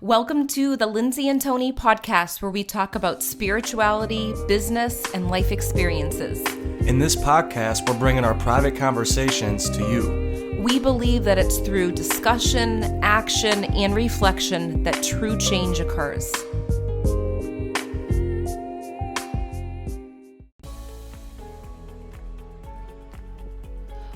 Welcome to the Lindsay and Tony podcast, where we talk about spirituality, business, and life experiences. In this podcast, we're bringing our private conversations to you. We believe that it's through discussion, action, and reflection that true change occurs.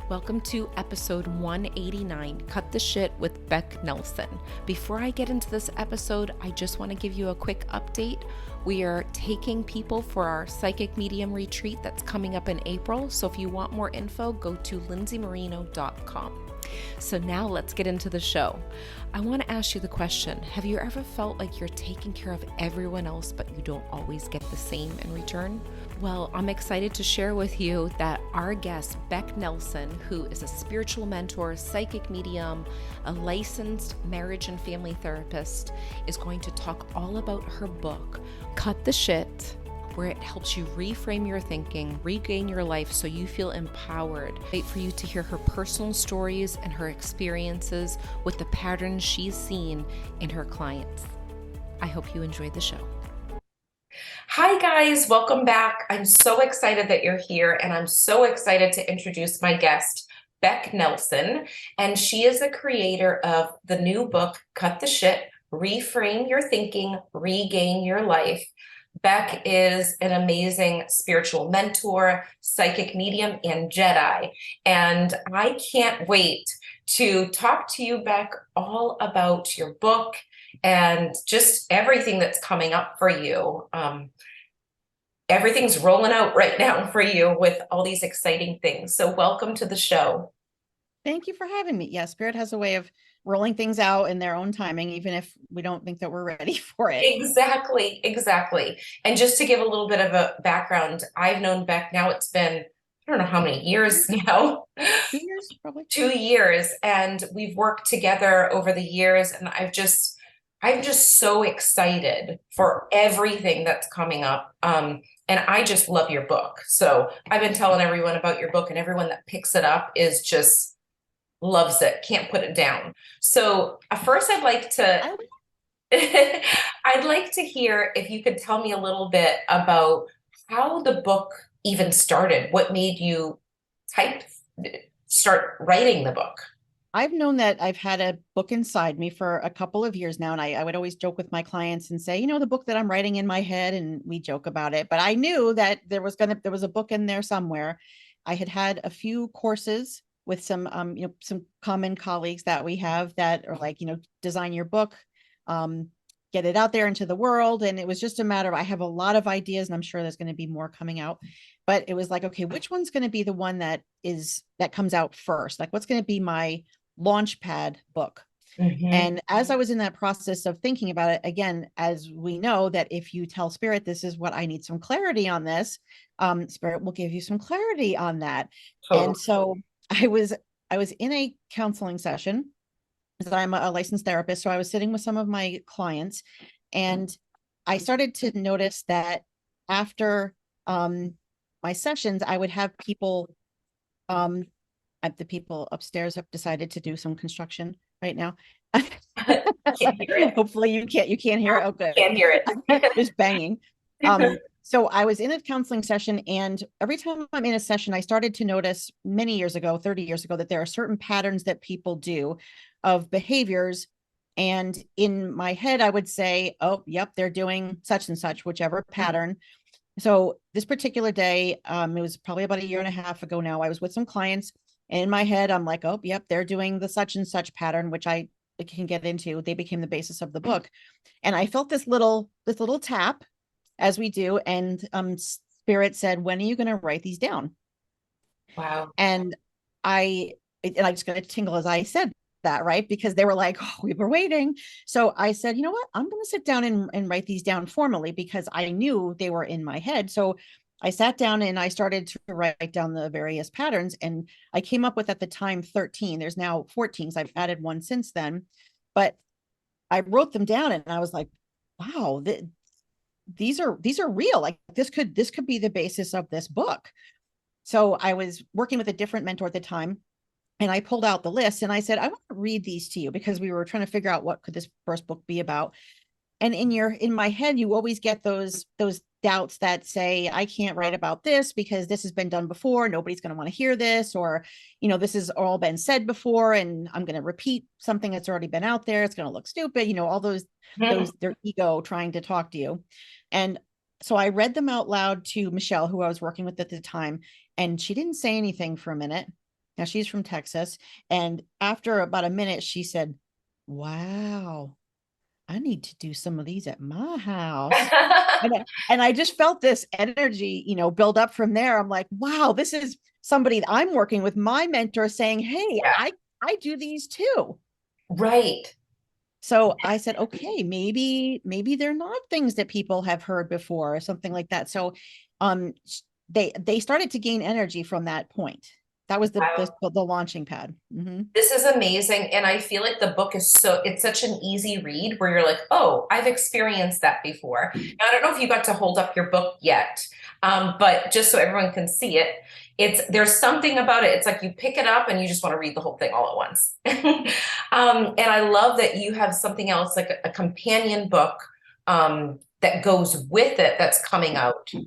Welcome to episode 189, Cut the Shit with Becc Nelson. Before I get into this episode, I just want to give you a quick update. We are taking people for our psychic medium retreat that's coming up in April. So if you want more info, go to lindsaymarino.com. So now let's get into the show. I want to ask you the question, have you ever felt like you're taking care of everyone else, but you don't always get the same in return? Well, I'm excited to share with you that our guest, Becc Nelson, who is a spiritual mentor, psychic medium, a licensed marriage and family therapist, is going to talk all about her book, Cut the Shit, where it helps you reframe your thinking, regain your life so you feel empowered. Wait for you to hear her personal stories and her experiences with the patterns she's seen in her clients. I hope you enjoyed the show. Hi guys, welcome back. I'm so excited that you're here, and I'm so excited to introduce my guest, Becc Nelson, and she is the creator of the new book, Cut the Shit, Reframe Your Thinking, Regain Your Life. Becc is an amazing spiritual mentor, psychic medium, and Jedi. And I can't wait to talk to you, Becc, all about your book and just everything that's coming up for you. Everything's rolling out right now for you with all these exciting things. So welcome to the show. Thank you for having me. Yeah, Spirit has a way of rolling things out in their own timing, even if we don't think that we're ready for it. Exactly. And just to give a little bit of a background, I've known Becc now, it's been, I don't know how many years now. 2 years, probably. 2 years. And we've worked together over the years. And I'm just so excited for everything that's coming up. And I just love your book. So I've been telling everyone about your book, and everyone that picks it up is just loves it, can't put it down. So first I'd like to hear if you could tell me a little bit about how the book even started. What made you start writing the book? I've known that I've had a book inside me for a couple of years now. And I would always joke with my clients and say, the book that I'm writing in my head, and we joke about it. But I knew that there was a book in there somewhere. I had a few courses with some common colleagues that we have that are like, design your book, get it out there into the world. And it was just a matter of, I have a lot of ideas, and I'm sure there's going to be more coming out, but it was like, okay, which one's going to be the one that comes out first? Like, what's going to be my launch pad book? Mm-hmm. And as I was in that process of thinking about it, again, as we know that if you tell Spirit, this is what I need some clarity on this, Spirit will give you some clarity on that. Oh. And so I was in a counseling session, because I'm a licensed therapist. So I was sitting with some of my clients, and I started to notice that after my sessions, I would have people, the people upstairs have decided to do some construction right now. Can't hear it. Hopefully you can't hear it. Oh, good. Can't hear it. Just banging. So I was in a counseling session, and every time I'm in a session, I started to notice many years ago, 30 years ago, that there are certain patterns that people do of behaviors. And in my head, I would say, oh, yep, they're doing such and such, whichever pattern. So this particular day, it was probably about 1.5 years ago now, I was with some clients, and in my head, I'm like, oh, yep, they're doing the such and such pattern, which I can get into. They became the basis of the book. And I felt this little tap, as we do. And Spirit said, when are you going to write these down? Wow. And I just got a tingle as I said that, right? Because they were like, oh, we were waiting. So I said, you know what? I'm going to sit down and write these down formally, because I knew they were in my head. So I sat down and I started to write down the various patterns. And I came up with, at the time, 13. There's now 14. So I've added one since then. But I wrote them down, and I was like, wow, these are real. Like, this could be the basis of this book. So I was working with a different mentor at the time, And I pulled out the list and I said, I want to read these to you because we were trying to figure out what could this first book be about. And in my head, you always get those doubts that say, I can't write about this because this has been done before. Nobody's going to want to hear this, or, this has all been said before, and I'm going to repeat something that's already been out there. It's going to look stupid, all those their ego trying to talk to you. And so I read them out loud to Michelle, who I was working with at the time, and she didn't say anything for a minute. Now she's from Texas. And after about a minute, she said, wow, I need to do some of these at my house. And I just felt this energy, build up from there. I'm like, wow, this is somebody that I'm working with, my mentor, saying, hey, Yeah. I do these too. Right. So I said, okay, maybe they're not things that people have heard before or something like that. So um they started to gain energy from that point. That was Wow. the launching pad. Mm-hmm. This is amazing. And I feel like the book is it's such an easy read where you're like, oh, I've experienced that before. Now, I don't know if you got to hold up your book yet, but just so everyone can see it, there's something about it. It's like you pick it up and you just want to read the whole thing all at once. And I love that you have something else like a companion book that goes with it that's coming out, So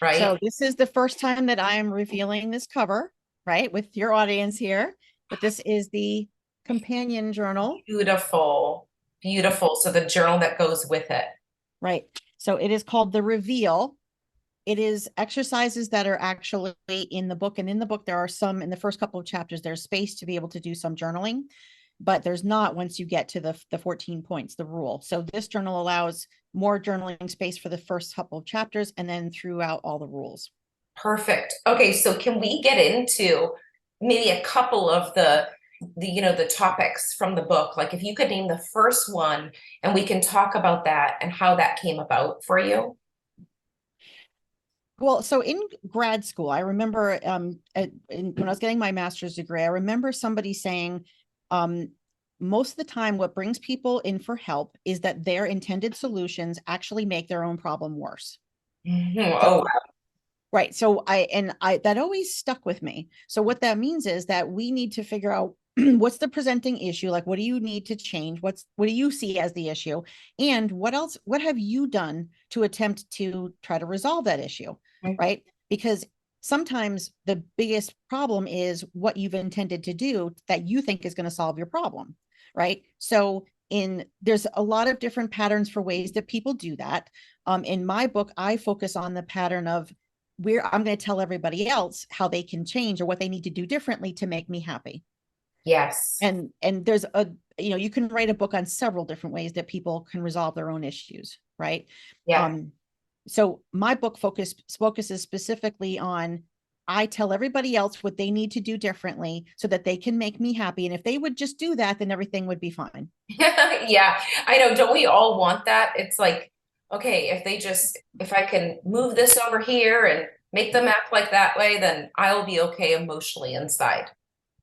right? this is the first time that I'm revealing this cover, right, with your audience here. But this is the companion journal, Beautiful, beautiful. So the journal that goes with it. right? So it is called The Reveal. It is exercises that are actually in the book. And in the book, there are some in the first couple of chapters, there's space to be able to do some journaling, but there's not once you get to the 14 points, the rule. So this journal allows more journaling space for the first couple of chapters and then throughout all the rules. Perfect. Okay, so can we get into maybe a couple of the topics from the book? Like if you could name the first one and we can talk about that and how that came about for you. Well, so in grad school, I remember when I was getting my master's degree, I remember somebody saying, most of the time, what brings people in for help is that their intended solutions actually make their own problem worse. Mhm. So, Oh, right. So I that always stuck with me. So what that means is that we need to figure out what's the presenting issue, like what do you need to change, what do you see as the issue, and what have you done to attempt to try to resolve that issue, wow. right? Because sometimes the biggest problem is what you've intended to do that you think is going to solve your problem, right? So there's a lot of different patterns for ways that people do that. In my book, I focus on the pattern of where I'm going to tell everybody else how they can change or what they need to do differently to make me happy. Yes. And there's you can write a book on several different ways that people can resolve their own issues, right? Yeah. um so my book focuses specifically on, I tell everybody else what they need to do differently so that they can make me happy, and if they would just do that, then everything would be fine. Yeah, I know. Don't we all want that? It's like, okay, if I can move this over here and make them act like that way, then I'll be okay emotionally inside.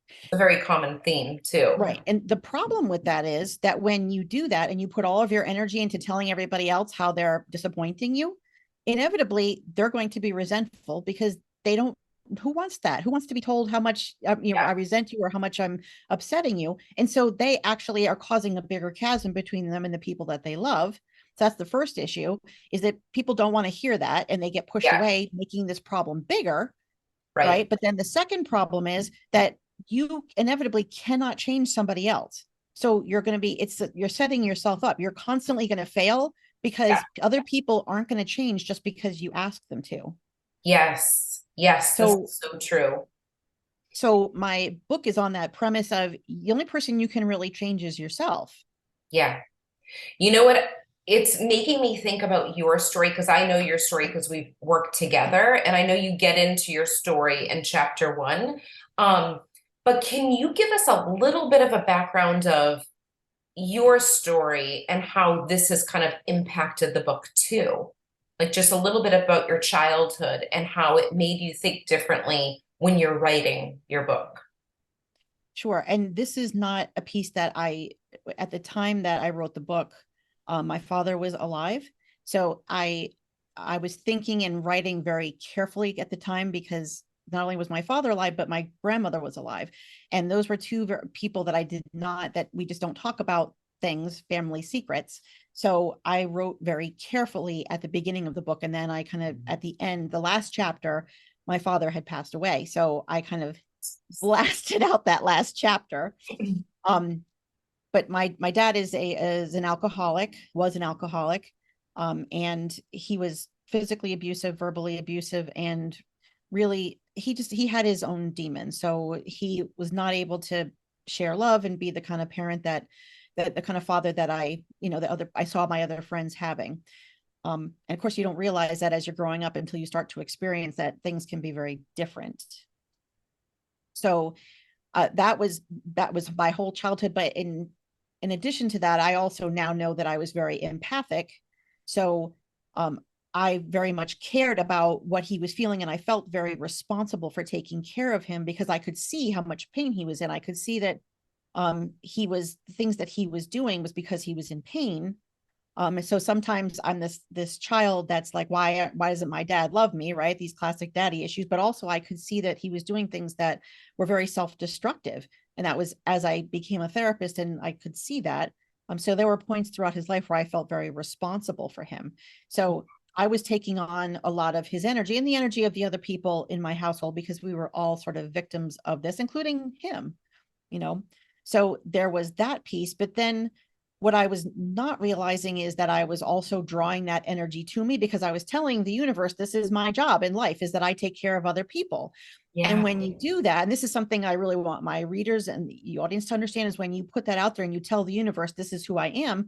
It's a very common theme too. Right. And the problem with that is that when you do that and you put all of your energy into telling everybody else how they're disappointing you, inevitably they're going to be resentful because they don't, who wants that? Who wants to be told how much, Yeah. I resent you or how much I'm upsetting you? And so they actually are causing a bigger chasm between them and the people that they love. So that's the first issue, is that people don't want to hear that and they get pushed Yeah. away, making this problem bigger. Right. Right. But then the second problem is that you inevitably cannot change somebody else. So you're going to be, you're setting yourself up. You're constantly going to fail Yeah. because other people aren't going to change just because you ask them to. Yes. Yes. This So, is so true. so my book is on that premise of the only person you can really change is yourself. Yeah. You know what? It's making me think about your story because I know your story because we've worked together and I know you get into your story in chapter one. Um, but can you give us a little bit of a background of your story and how this has kind of impacted the book too? Like just a little bit about your childhood and how it made you think differently when you're writing your book. Sure. And this is not a piece that at the time that I wrote the book, my father was alive. So I was thinking and writing very carefully at the time because not only was my father alive, but my grandmother was alive. And those were two people that I did not, that we just don't talk about things, family secrets. So I wrote very carefully at the beginning of the book. And then I kind of, at the end, the last chapter, my father had passed away. So I kind of blasted out that last chapter. But my dad is an alcoholic, was an alcoholic, and he was physically abusive, verbally abusive, and really he had his own demons. So he was not able to share love and be the kind of parent that the kind of father that I saw my other friends having. And of course, you don't realize that as you're growing up until you start to experience that things can be very different. So that was my whole childhood. But in addition to that, I also now know that I was very empathic. So I very much cared about what he was feeling, and I felt very responsible for taking care of him because I could see how much pain he was in. I could see that the things that he was doing was because he was in pain. And so sometimes I'm this child that's like, why doesn't my dad love me, right? These classic daddy issues. But also I could see that he was doing things that were very self-destructive. And that was as I became a therapist, and I could see that. So there were points throughout his life where I felt very responsible for him. So I was taking on a lot of his energy and the energy of the other people in my household, because we were all sort of victims of this, including him, you know. So there was that piece. But then what I was not realizing is that I was also drawing that energy to me, because I was telling the universe, this is my job in life, is that I take care of other people. And Yeah. when you do that, and this is something I really want my readers and the audience to understand, is when you put that out there and you tell the universe, this is who I am,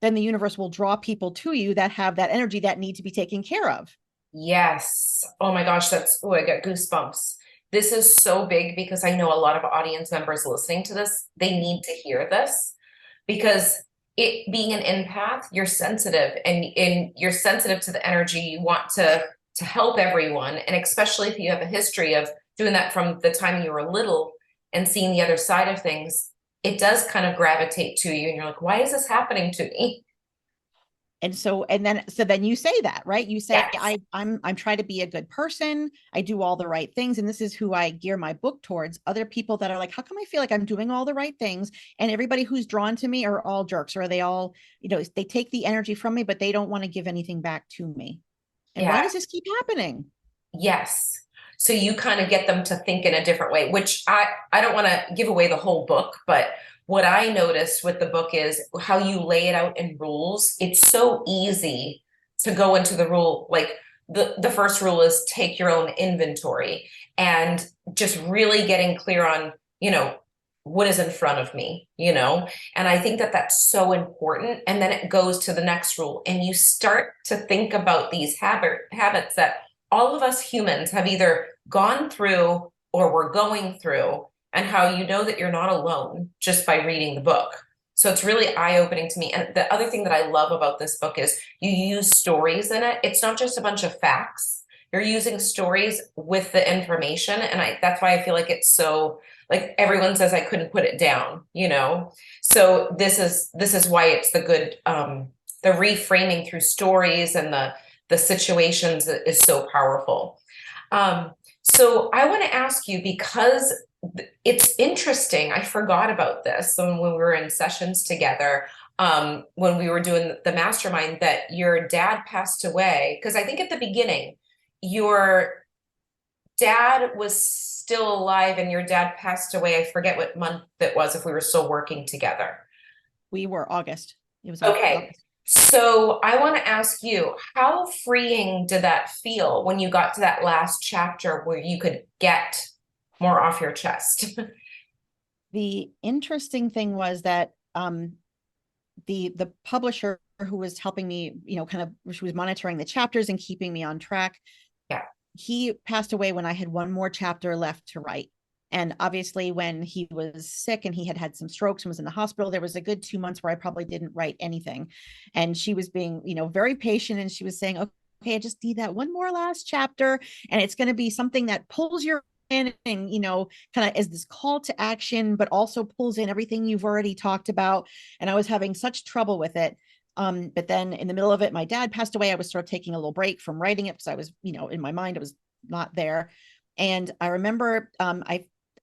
then the universe will draw people to you that have that energy that need to be taken care of. Yes. Oh my gosh, I got goosebumps. This is so big because I know a lot of audience members listening to this, they need to hear this, because it being an empath, you're sensitive, and you're sensitive to the energy. You want to help everyone. And especially if you have a history of doing that from the time you were little and seeing the other side of things, it does kind of gravitate to you. And you're like, why is this happening to me? And so then you say that, right? You say, Yes. I'm trying to be a good person. I do all the right things. And this is who I gear my book towards. Other people that are like, how come I feel like I'm doing all the right things? And everybody who's drawn to me are all jerks, or are they all, they take the energy from me, but they don't want to give anything back to me. And why Yeah. does this keep happening? Yes. So you kind of get them to think in a different way, which I don't want to give away the whole book, but what I noticed with the book is how you lay it out in rules. It's so easy to go into the rule. Like the first rule is take your own inventory, and just really getting clear on, what is in front of me, and I think that that's so important. And then it goes to the next rule, and you start to think about these habits that all of us humans have either gone through or we're going through, and how you know that you're not alone just by reading the book. So it's really eye-opening to me. And the other thing that I love about this book is you use stories in it. It's not just a bunch of facts. You're using stories with the information. And that's why I feel like it's so, like, everyone says I couldn't put it down, So this is why it's the good, the reframing through stories, and the situations is so powerful. So I want to ask you, because it's interesting, I forgot about this when we were in sessions together, when we were doing the mastermind, that your dad passed away. Because I think at the beginning, your dad was still alive and your dad passed away. I forget what month it was, if we were still working together. We were August. It was okay. August. So I want to ask you, how freeing did that feel when you got to that last chapter where you could get more off your chest? The interesting thing was that the publisher who was helping me, she was monitoring the chapters and keeping me on track. Yeah. He passed away when I had one more chapter left to write. And obviously when he was sick and he had some strokes and was in the hospital, there was a good 2 months where I probably didn't write anything. And she was being, very patient. And she was saying, okay, I just need that one more last chapter. And it's going to be something that pulls your in and, kind of as this call to action, but also pulls in everything you've already talked about. And I was having such trouble with it. But then in the middle of it, my dad passed away. I was sort of taking a little break from writing it because I was, in my mind, it was not there. And I remember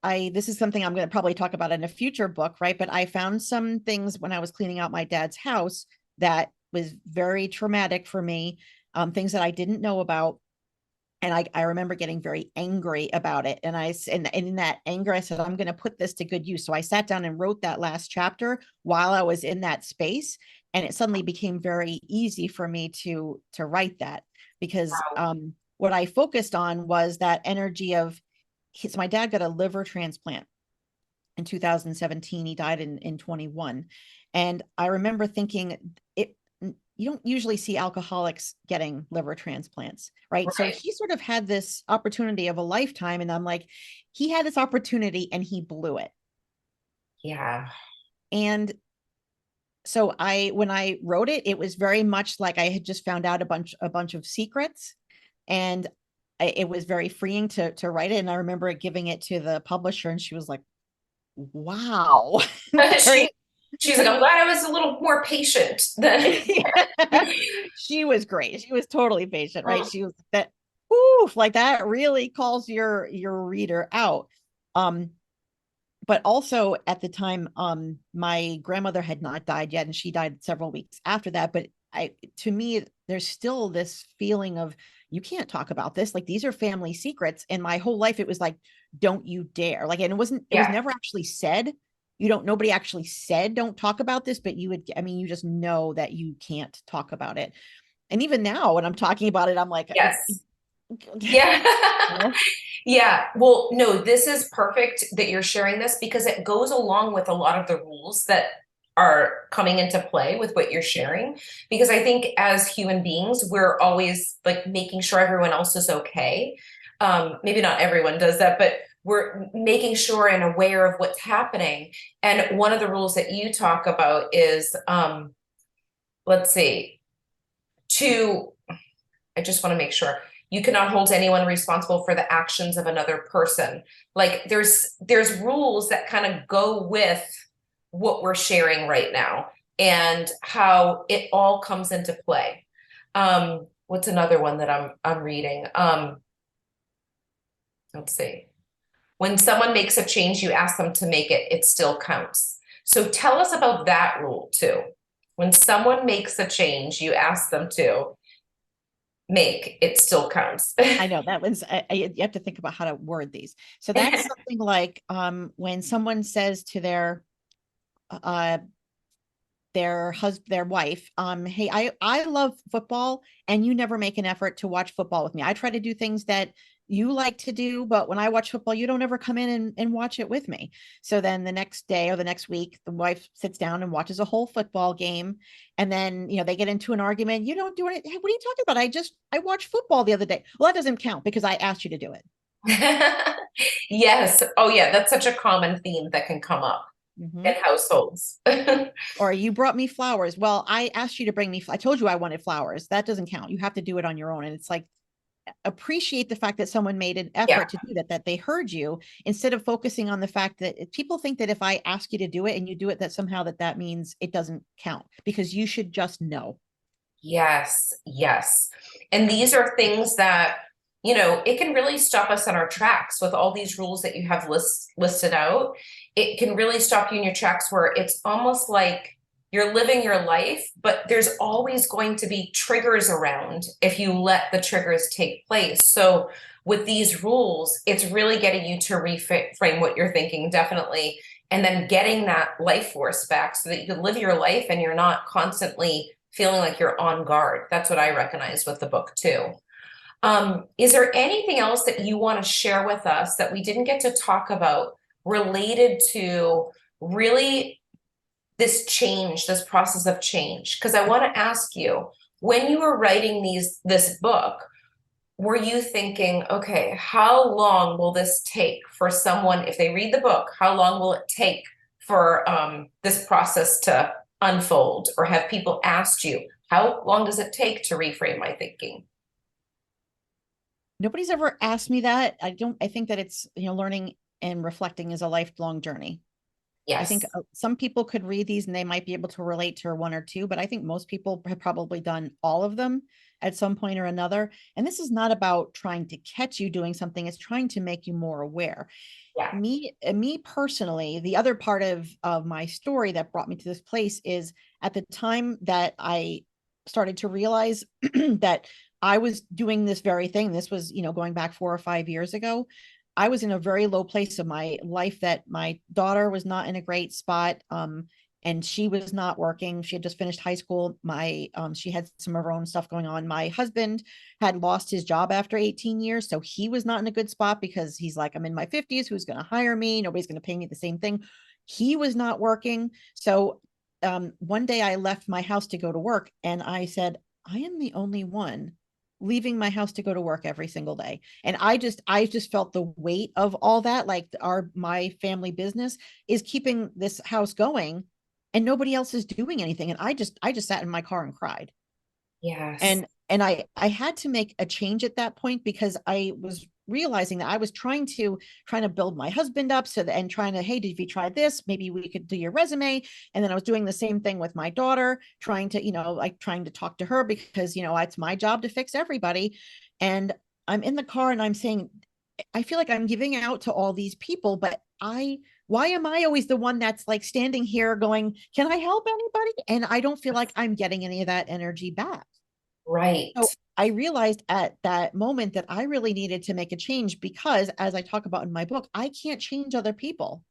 this is something I'm going to probably talk about in a future book, right? But I found some things when I was cleaning out my dad's house that was very traumatic for me, things that I didn't know about. And I remember getting very angry about it. And in that anger, I said, I'm going to put this to good use. So I sat down and wrote that last chapter while I was in that space. And it suddenly became very easy for me to write that, because what I focused on was that energy of my dad got a liver transplant in 2017. He died in 21. And I remember thinking, you don't usually see alcoholics getting liver transplants, right? So he sort of had this opportunity of a lifetime. And I'm like, he had this opportunity and he blew it. Yeah. And so when I wrote it, it was very much like I had just found out a bunch of secrets, and it was very freeing to write it. And I remember giving it to the publisher, and she was like, wow. she, she's like, I'm glad I was a little more patient than. She was great. She was totally patient, right? She was that, oof, like that really calls your reader out. But also at the time, my grandmother had not died yet, and she died several weeks after that. But to me, there's still this feeling of, you can't talk about this. Like, these are family secrets. And my whole life, it was like, don't you dare. Like, and it was never actually said. Nobody actually said, don't talk about this, but you just know that you can't talk about it. And even now when I'm talking about it, I'm like, yes. Yeah. Yeah. Well, no, this is perfect that you're sharing this, because it goes along with a lot of the rules that are coming into play with what you're sharing. Because I think as human beings, we're always like making sure everyone else is okay. Maybe not everyone does that, but we're making sure and aware of what's happening. And one of the rules that you talk about is, let's see, I just want to make sure, you cannot hold anyone responsible for the actions of another person. Like, there's rules that kind of go with what we're sharing right now and how it all comes into play. What's another one that I'm reading? Let's see. When someone makes a change, you ask them to make it, it still counts. So tell us about that rule too. When someone makes a change, you ask them to make it still counts. I know that was, you have to think about how to word these. So that's something like, when someone says to their wife, hey, I love football, and you never make an effort to watch football with me. I try to do things that you like to do, but when I watch football, you don't ever come in and watch it with me. So then the next day or the next week, the wife sits down and watches a whole football game. And then, they get into an argument. You don't do it. Hey, what are you talking about? I watched football the other day. Well, that doesn't count because I asked you to do it. Yes. Oh yeah. That's such a common theme that can come up in households. Or, you brought me flowers. Well, I asked you to bring me, I told you I wanted flowers. That doesn't count. You have to do it on your own. And it's like, appreciate the fact that someone made an effort to do that they heard you, instead of focusing on the fact that people think that if I ask you to do it and you do it, that somehow that means it doesn't count, because you should just know. Yes. Yes. And these are things that, it can really stop us in our tracks with all these rules that you have listed out. It can really stop you in your tracks, where it's almost like you're living your life, but there's always going to be triggers around if you let the triggers take place. So with these rules, it's really getting you to reframe what you're thinking, definitely, and then getting that life force back so that you can live your life and you're not constantly feeling like you're on guard. That's what I recognize with the book too. Is there anything else that you want to share with us that we didn't get to talk about related to really this change, this process of change? Because I want to ask you, when you were writing this book, were you thinking, okay, how long will this take for someone, if they read the book, how long will it take for this process to unfold? Or have people asked you, how long does it take to reframe my thinking? Nobody's ever asked me that. I think that it's, learning and reflecting is a lifelong journey. I think Yes. some people could read these and they might be able to relate to one or two, but I think most people have probably done all of them at some point or another. And this is not about trying to catch you doing something, it's trying to make you more aware. Yeah. Me personally, the other part of my story that brought me to this place is at the time that I started to realize that I was doing this very thing. This was, going back 4 or 5 years ago. I was in a very low place of my life, that my daughter was not in a great spot. And she was not working. She had just finished high school. She had some of her own stuff going on. My husband had lost his job after 18 years. So he was not in a good spot because he's like, I'm in my 50s. Who's going to hire me? Nobody's going to pay me the same thing. He was not working. So one day I left my house to go to work, and I said, I am the only one leaving my house to go to work every single day. And I just felt the weight of all that. Like my family business is keeping this house going and nobody else is doing anything. And I just sat in my car and cried. Yes. And I had to make a change at that point, because I was realizing that I was trying to build my husband up, and trying to, hey, did you try this? Maybe we could do your resume. And then I was doing the same thing with my daughter, trying to talk to her, because it's my job to fix everybody. And I'm in the car and I'm saying, I feel like I'm giving out to all these people, but why am I always the one that's like standing here going, can I help anybody? And I don't feel like I'm getting any of that energy back. Right. So I realized at that moment that I really needed to make a change, because, as I talk about in my book, I can't change other people.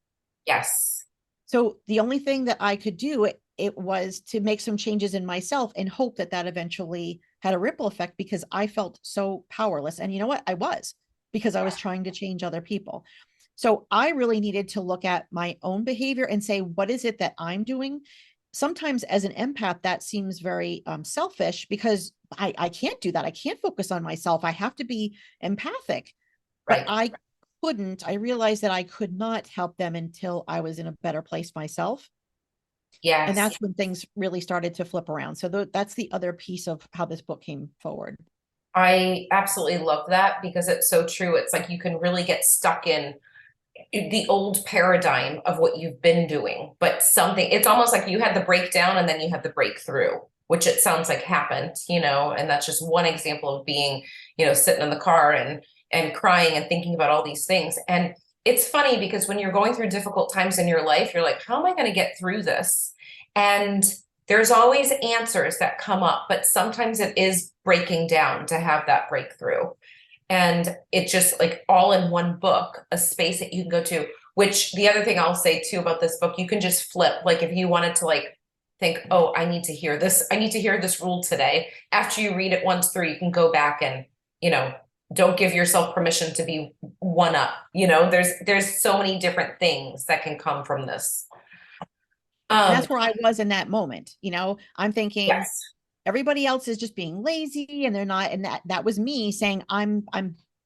Yes. So the only thing that I could do, it was to make some changes in myself and hope that that eventually had a ripple effect, because I felt so powerless. And you know what? I was, because I was trying to change other people. So I really needed to look at my own behavior and say, what is it that I'm doing? Sometimes as an empath, that seems very selfish, because I can't do that. I can't focus on myself. I have to be empathic. But Right. I realized that I could not help them until I was in a better place myself. And Yes. that's when things really started to flip around. So that's the other piece of how this book came forward. I absolutely love that because it's so true. It's like you can really get stuck in the old paradigm of what you've been doing, but it's almost like you had the breakdown and then you had the breakthrough, which it sounds like happened, and that's just one example of being, sitting in the car and crying and thinking about all these things. And it's funny because when you're going through difficult times in your life, you're like, how am I going to get through this? And there's always answers that come up, but sometimes it is breaking down to have that breakthrough. And it's just like all in one book, a space that you can go to, which the other thing I'll say too about this book, you can just flip. Like if you wanted to like think, oh, I need to hear this. I need to hear this rule today. After you read it once through, you can go back and, don't give yourself permission to be one up. There's so many different things that can come from this. And Um, that's where I was in that moment. I'm thinking yes. everybody else is just being lazy, and they're not. And that was me saying, I'm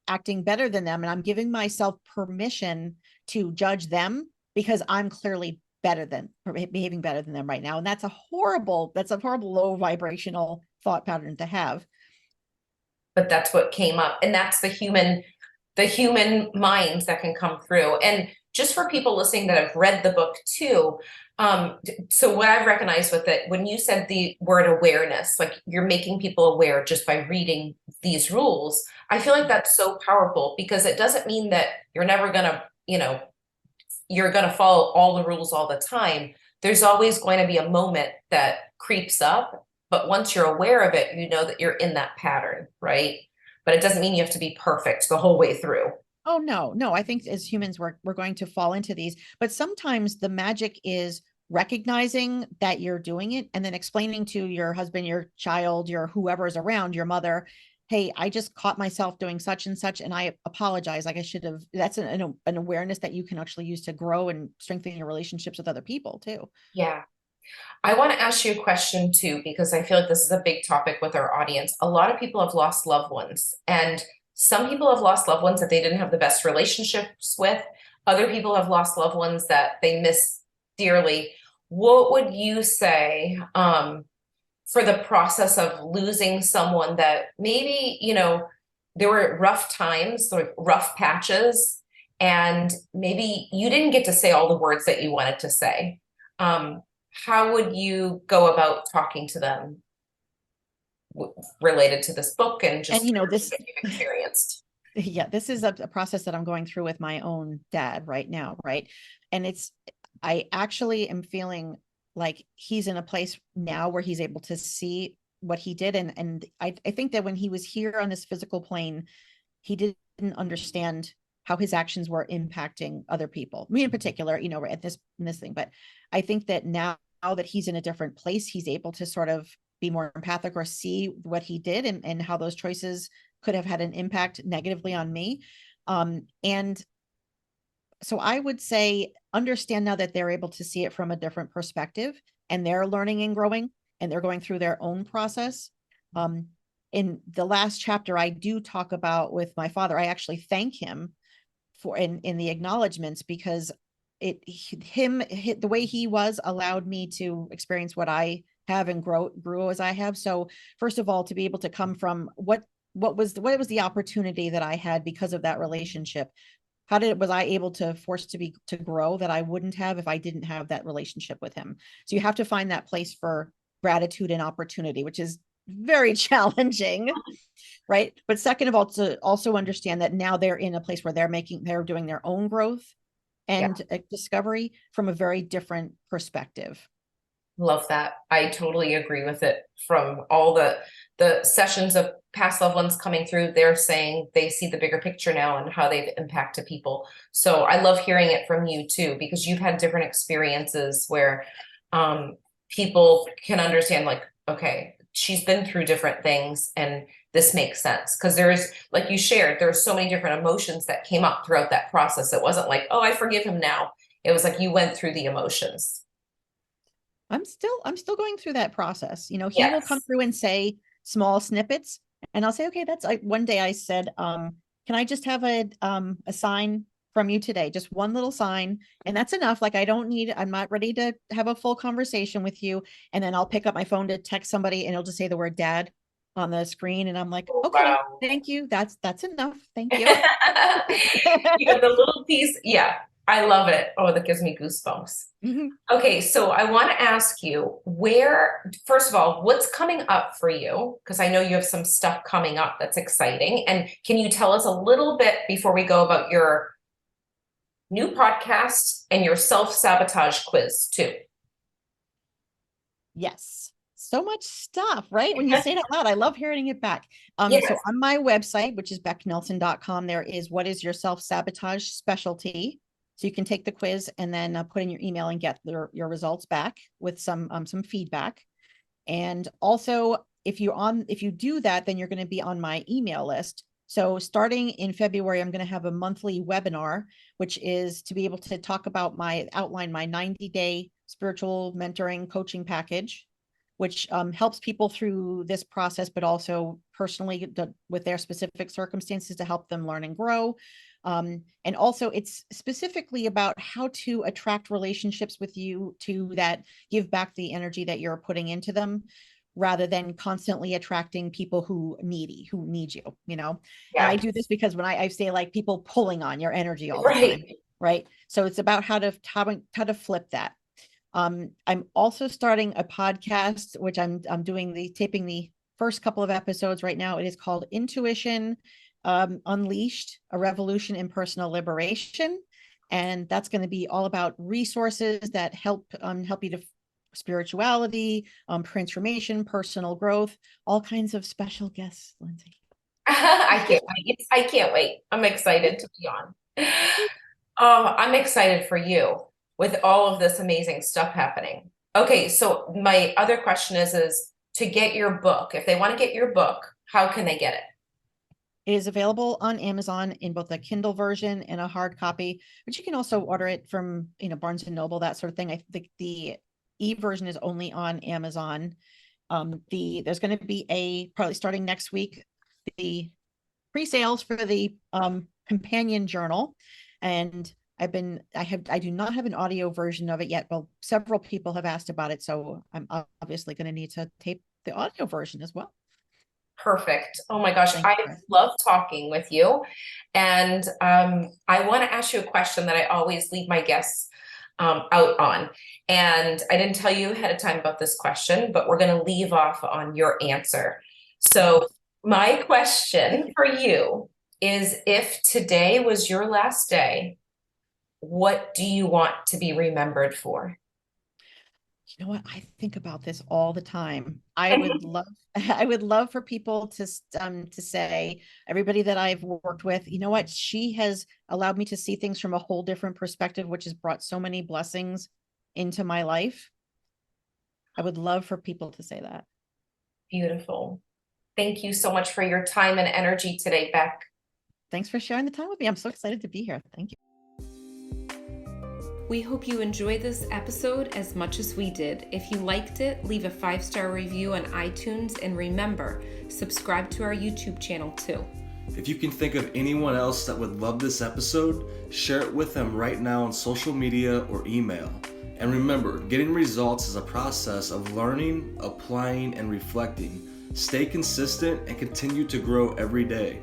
acting better than them. And I'm giving myself permission to judge them, because I'm clearly behaving better than them right now. And that's a horrible low vibrational thought pattern to have. But that's what came up. And that's the human mind that can come through. And just for people listening that have read the book too, so what I've recognized with it, when you said the word awareness, like you're making people aware just by reading these rules, I feel like that's so powerful because it doesn't mean that you're never gonna, you're gonna follow all the rules all the time. There's always going to be a moment that creeps up, but once you're aware of it, you know that you're in that pattern, right? But it doesn't mean you have to be perfect the whole way through. Oh, no, no. I think as humans, we're going to fall into these, but sometimes the magic is recognizing that you're doing it and then explaining to your husband, your child, your whoever is around, your mother, hey, I just caught myself doing such and such, and I apologize. Like I should have. That's an awareness that you can actually use to grow and strengthen your relationships with other people too. Yeah. I want to ask you a question too, because I feel like this is a big topic with our audience. A lot of people have lost loved ones, and some people have lost loved ones that they didn't have the best relationships with. Other people have lost loved ones that they miss dearly. What would you say for the process of losing someone that maybe, there were rough times, like rough patches, and maybe you didn't get to say all the words that you wanted to say. How would you go about talking to them related to this book and just this what you've experienced? yeah, this is a process that I'm going through with my own dad right now, right? And I actually am feeling like he's in a place now where he's able to see what he did. And I think that when he was here on this physical plane, he didn't understand how his actions were impacting other people, me in particular, at in this thing. But I think that now that he's in a different place, he's able to sort of be more empathic or see what he did and how those choices could have had an impact negatively on me. And so I would say understand now that they're able to see it from a different perspective, and they're learning and growing, and they're going through their own process. In the last chapter, I do talk about with my father, I actually thank him for in the acknowledgments, because the way he was allowed me to experience what I have and grew as I have. So first of all, to be able to come from what was the opportunity that I had because of that relationship. Was I able to to grow that I wouldn't have if I didn't have that relationship with him? So you have to find that place for gratitude and opportunity, which is very challenging, right? But second of all, to also understand that now they're in a place where they're doing their own growth and discovery from a very different perspective. Love that. I totally agree with it. From all the sessions of past loved ones coming through, they're saying they see the bigger picture now and how they've impacted people. So I love hearing it from you too, because you've had different experiences where people can understand, like, okay, she's been through different things and this makes sense. Because there's, like you shared, there's so many different emotions that came up throughout that process. It wasn't like, oh, I forgive him now. It was like you went through the emotions. I'm still going through that process. He will come Yes. through and say small snippets, and I'll say, okay, that's like one day I said, can I just have a sign from you today? Just one little sign. And that's enough. Like, I'm not ready to have a full conversation with you. And then I'll pick up my phone to text somebody and it'll just say the word dad on the screen. And I'm like, okay, Wow. thank you. That's enough. Thank you. The little piece. Yeah, I love it. Oh, that gives me goosebumps. Okay, so I want to ask you first of all, what's coming up for you? Because I know you have some stuff coming up that's exciting. And can you tell us a little bit before we go about your new podcast and your self-sabotage quiz too? Yes. So much stuff, right? When you say it out loud, I love hearing it back. Yes. So on my website, which is becknelson.com, there is what is your self-sabotage specialty. So you can take the quiz and then put in your email and get your results back with some feedback. And also, if you do that, then you're going to be on my email list. So starting in February, I'm going to have a monthly webinar, which is to be able to outline my 90-day spiritual mentoring coaching package, which helps people through this process, but also personally with their specific circumstances to help them learn and grow. And also it's specifically about how to attract relationships with you that give back the energy that you're putting into them, rather than constantly attracting people who need you, And I do this because when I say, like, people pulling on your energy all the time, right? So it's about how to flip that. I'm also starting a podcast, which I'm taping the first couple of episodes right now. It is called Intuition Unleashed, a Revolution in Personal Liberation. And that's going to be all about resources that help you to spirituality, transformation, personal growth, all kinds of special guests, Lindsay. I can't wait. I can't wait. I'm excited to be on. Oh, I'm excited for you with all of this amazing stuff happening. Okay, so my other question is to get your book, if they want to get your book, how can they get it? It is available on Amazon in both a Kindle version and a hard copy, but you can also order it from, Barnes and Noble, that sort of thing. I think the e-version is only on Amazon. There's going to be probably starting next week, the pre-sales for the companion journal. And I do not have an audio version of it yet. Well, several people have asked about it, so I'm obviously going to need to tape the audio version as well. Perfect. Oh my gosh, Thank I you. love talking with you. And I want to ask you a question that I always leave my guests out on. And I didn't tell you ahead of time about this question, but we're going to leave off on your answer. So, my question for you is, if today was your last day, what do you want to be remembered for? You know what? I think about this all the time. I would love, I would love for people to say, everybody that I've worked with, you know what? She has allowed me to see things from a whole different perspective, which has brought so many blessings into my life. I would love for people to say that. Beautiful. Thank you so much for your time and energy today, Becc. Thanks for sharing the time with me. I'm so excited to be here. Thank you. We hope you enjoyed this episode as much as we did. If you liked it, leave a 5-star review on iTunes, and remember, subscribe to our YouTube channel too. If you can think of anyone else that would love this episode, share it with them right now on social media or email. And remember, getting results is a process of learning, applying, and reflecting. Stay consistent and continue to grow every day.